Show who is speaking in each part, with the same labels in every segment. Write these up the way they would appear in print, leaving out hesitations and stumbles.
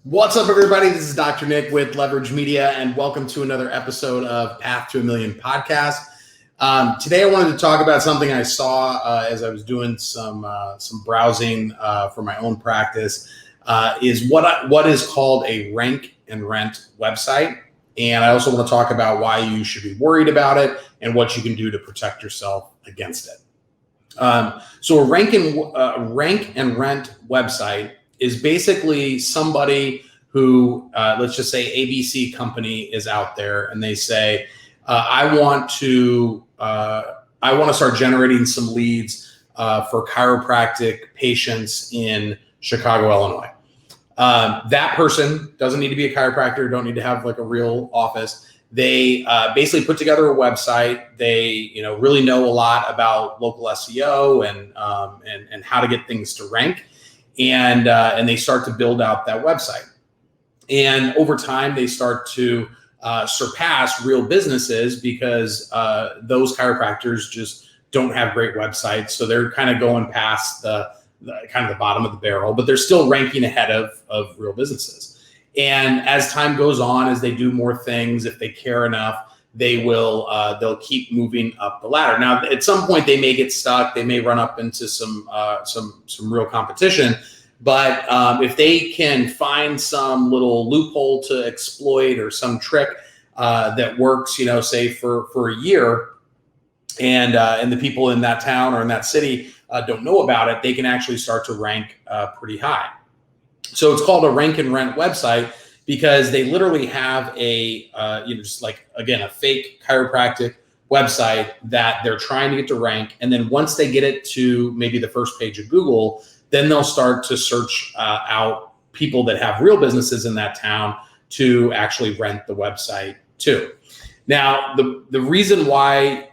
Speaker 1: What's up, everybody? This is Dr. Nick with Leverage Media, and welcome to another episode of Path to a Million podcast. Today, I wanted to talk about something I saw as I was doing some browsing for my own practice. Is what is called a rank and rent website, and I also want to talk about why you should be worried about it and what you can do to protect yourself against it. So a rank and rent website is basically somebody who, let's just say ABC company is out there and they say, I want to start generating some leads for chiropractic patients in Chicago, Illinois. That person doesn't need to be a chiropractor, don't need to have like a real office. They basically put together a website. They really know a lot about local SEO and how to get things to rank. And they start to build out that website. And over time, they start to surpass real businesses because those chiropractors just don't have great websites. So they're kind of going past the bottom of the barrel, but they're still ranking ahead of real businesses. And as time goes on, as they do more things, if they care enough, they'll keep moving up the ladder. Now, at some point, they may get stuck. They may run up into some real competition. But if they can find some little loophole to exploit or some trick that works, say for a year, and the people in that town or in that city don't know about it, they can actually start to rank pretty high. So it's called a rank and rent website because they literally have just like, again, a fake chiropractic website that they're trying to get to rank. And then once they get it to maybe the first page of Google, then they'll start to search out people that have real businesses in that town to actually rent the website too. Now, the reason why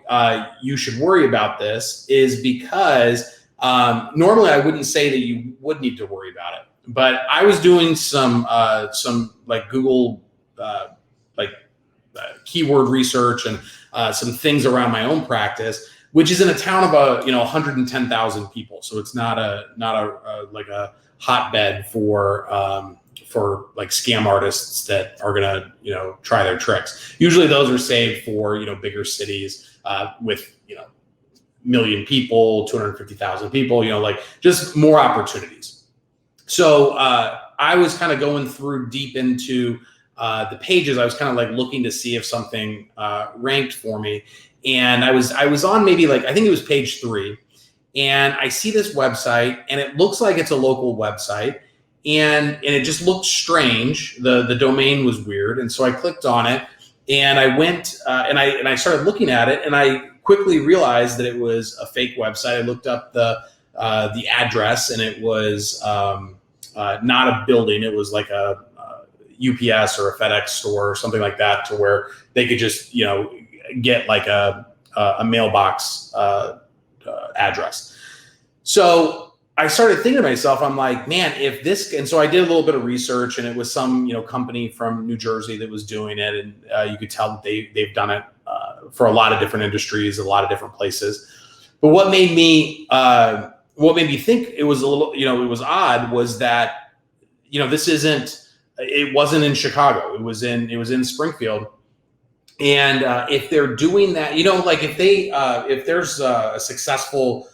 Speaker 1: you should worry about this is because normally I wouldn't say that you would need to worry about it. But I was doing some like Google keyword research and some things around my own practice, which is in a town of 110,000 people. So it's not a hotbed for like scam artists that are gonna try their tricks. Usually those are saved for bigger cities with million people, 250,000 people, like just more opportunities. So I was kind of going through deep into the pages. I was kind of like looking to see if something ranked for me. And I was on maybe I think it was page 3. And I see this website and it looks like it's a local website. And it just looked strange. The domain was weird. And so I clicked on it and I went and I started looking at it. And I quickly realized that it was a fake website. I looked up the address and it was not a building. It was like a UPS or a FedEx store or something like that, to where they could just get like a mailbox address. So I started thinking to myself, I'm like, man, if this, and so I did a little bit of research, and it was some company from New Jersey that was doing it, and you could tell that they've done it for a lot of different industries, a lot of different places. But what made me think it was a little, it was odd, was that it wasn't in Chicago. It was in Springfield. And if they're doing that, if there's a successful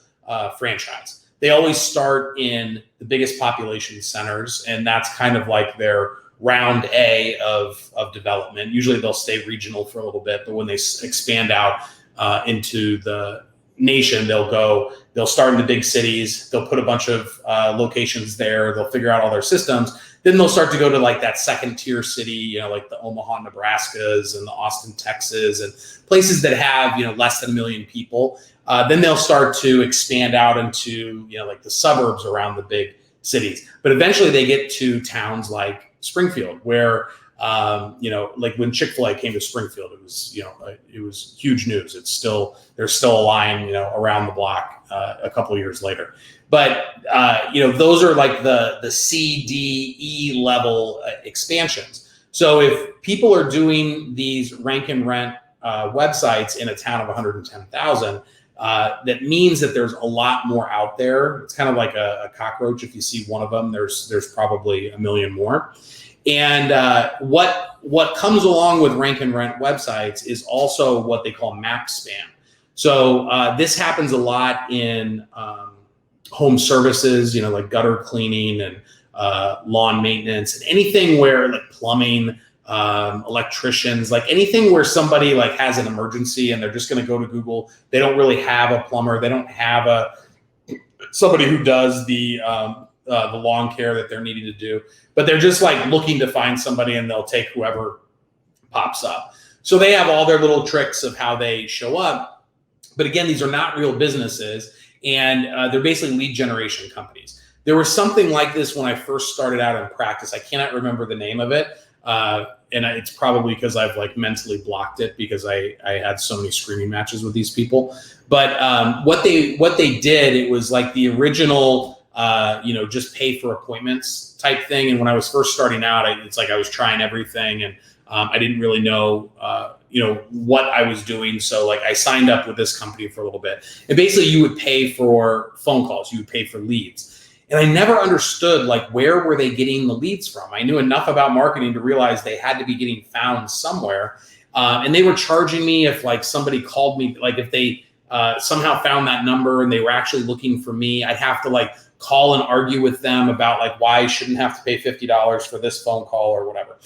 Speaker 1: franchise, they always start in the biggest population centers, and that's kind of like their round A of development. Usually they'll stay regional for a little bit, but when they expand out into the nation, they'll start in the big cities. They'll put a bunch of locations there. They'll figure out all their systems. Then they'll start to go to like that second tier city, like the Omaha, Nebraskas and the Austin, Texas, and places that have, less than 1 million people. Then they'll start to expand out into, like the suburbs around the big cities. But eventually they get to towns like Springfield, where, like when Chick-fil-A came to Springfield, it was huge news. There's still a line, around the block a couple of years later. But, those are like the C, D, E level expansions. So if people are doing these rank and rent websites in a town of 110,000, that means that there's a lot more out there. It's kind of like a cockroach. If you see one of them, there's probably a million more. And what comes along with rank and rent websites is also what they call map spam. So this happens a lot in home services, like gutter cleaning and lawn maintenance, and anything where like plumbing, electricians, like anything where somebody like has an emergency and they're just going to go to Google. They don't really have a plumber. They don't have somebody who does the lawn care that they're needing to do, but they're just like looking to find somebody, and they'll take whoever pops up. So they have all their little tricks of how they show up. But again, these are not real businesses, and they're basically lead generation companies. There was something like this when I first started out in practice. I cannot remember the name of it. And it's probably because I've like mentally blocked it because I had so many screaming matches with these people. But what they did, it was like the original, just pay for appointments type thing. And when I was first starting out, it's like I was trying everything, and I didn't really know, what I was doing. So like I signed up with this company for a little bit, and basically you would pay for phone calls, you would pay for leads. And I never understood, like, where were they getting the leads from? I knew enough about marketing to realize they had to be getting found somewhere. And they were charging me if like somebody called me, like if they somehow found that number and they were actually looking for me, I'd have to like call and argue with them about like why I shouldn't have to pay $50 for this phone call or whatever.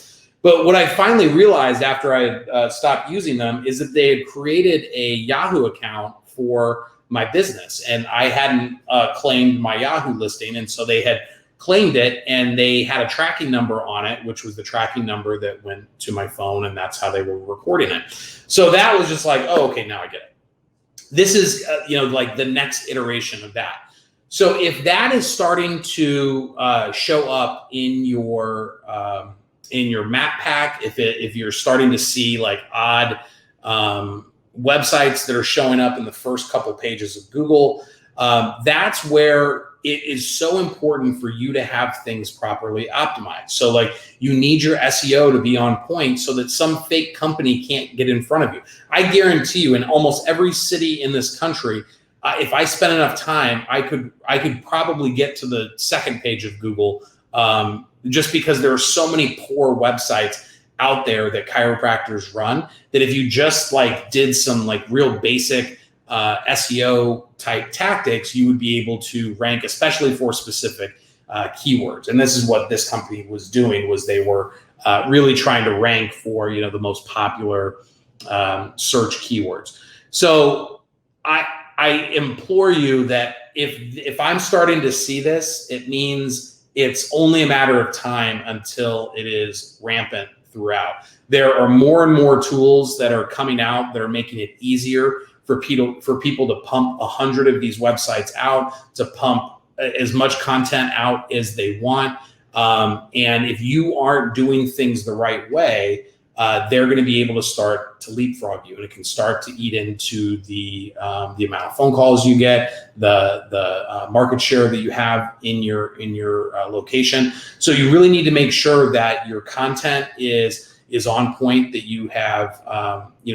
Speaker 1: But what I finally realized after I stopped using them is that they had created a Yahoo account for my business, and I hadn't claimed my Yahoo listing. And so they had claimed it, and they had a tracking number on it, which was the tracking number that went to my phone, and that's how they were recording it. So that was just like, oh, okay, now I get it. This is, like the next iteration of that. So if that is starting to show up in your map pack, if you're starting to see like odd websites that are showing up in the first couple pages of Google, that's where it is so important for you to have things properly optimized. So like you need your SEO to be on point so that some fake company can't get in front of you. I guarantee you in almost every city in this country, if I spent enough time, I could probably get to the second page of Google, just because there are so many poor websites out there that chiropractors run, that if you just like did some like real basic SEO type tactics, you would be able to rank, especially for specific keywords. And this is what this company was doing, was they were really trying to rank for, the most popular search keywords. So I implore you that if I'm starting to see this, it means it's only a matter of time until it is rampant throughout. There are more and more tools that are coming out that are making it easier for people to pump 100 of these websites out, to pump as much content out as they want. And if you aren't doing things the right way, they're going to be able to start to leapfrog you, and it can start to eat into the amount of phone calls you get, the market share that you have in your location. So you really need to make sure that your content is on point, that you have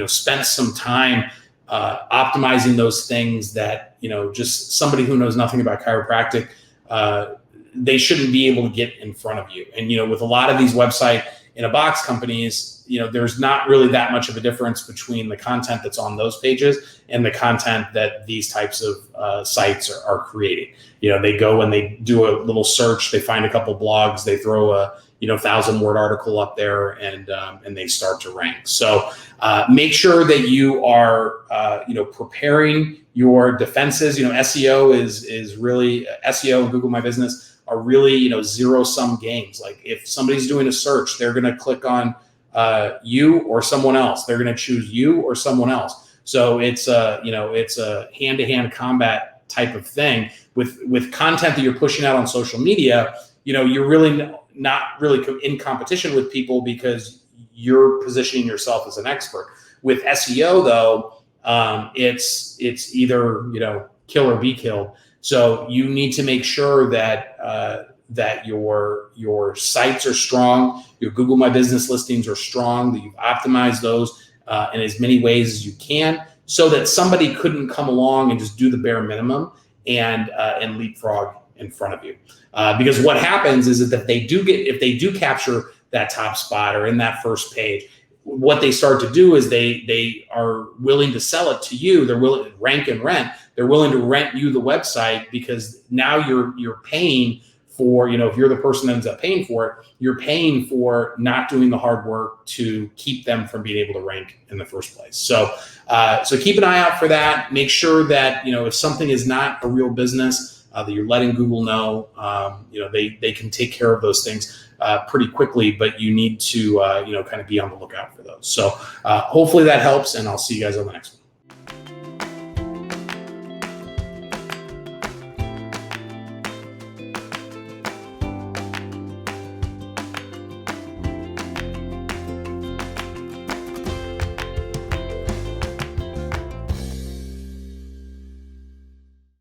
Speaker 1: spent some time optimizing those things that just somebody who knows nothing about chiropractic, they shouldn't be able to get in front of you. And with a lot of these website in a box companies, there's not really that much of a difference between the content that's on those pages and the content that these types of sites are creating. They go and they do a little search, they find a couple blogs, they throw a 1,000-word article up there, and they start to rank. So make sure that you are preparing your defenses. SEO is really SEO and Google My Business are really zero-sum games. Like if somebody's doing a search, they're going to click on you or someone else. They're going to choose you or someone else. So it's a hand-to-hand combat type of thing with content that you're pushing out on social media. You're really not really in competition with people because you're positioning yourself as an expert. With SEO though, it's either kill or be killed. So you need to make sure that that your sites are strong, your Google My Business listings are strong, that you've optimized those in as many ways as you can so that somebody couldn't come along and just do the bare minimum and leapfrog in front of you. Because what happens is that if they do capture that top spot or in that first page, what they start to do is they are willing to sell it to you. They're willing to rank and rent. They're willing to rent you the website, because now you're paying for, if you're the person that ends up paying for it, you're paying for not doing the hard work to keep them from being able to rank in the first place. So keep an eye out for that. Make sure that, if something is not a real business, that you're letting Google know. They can take care of those things pretty quickly, but you need to, kind of be on the lookout for those. So hopefully that helps, and I'll see you guys on the next one.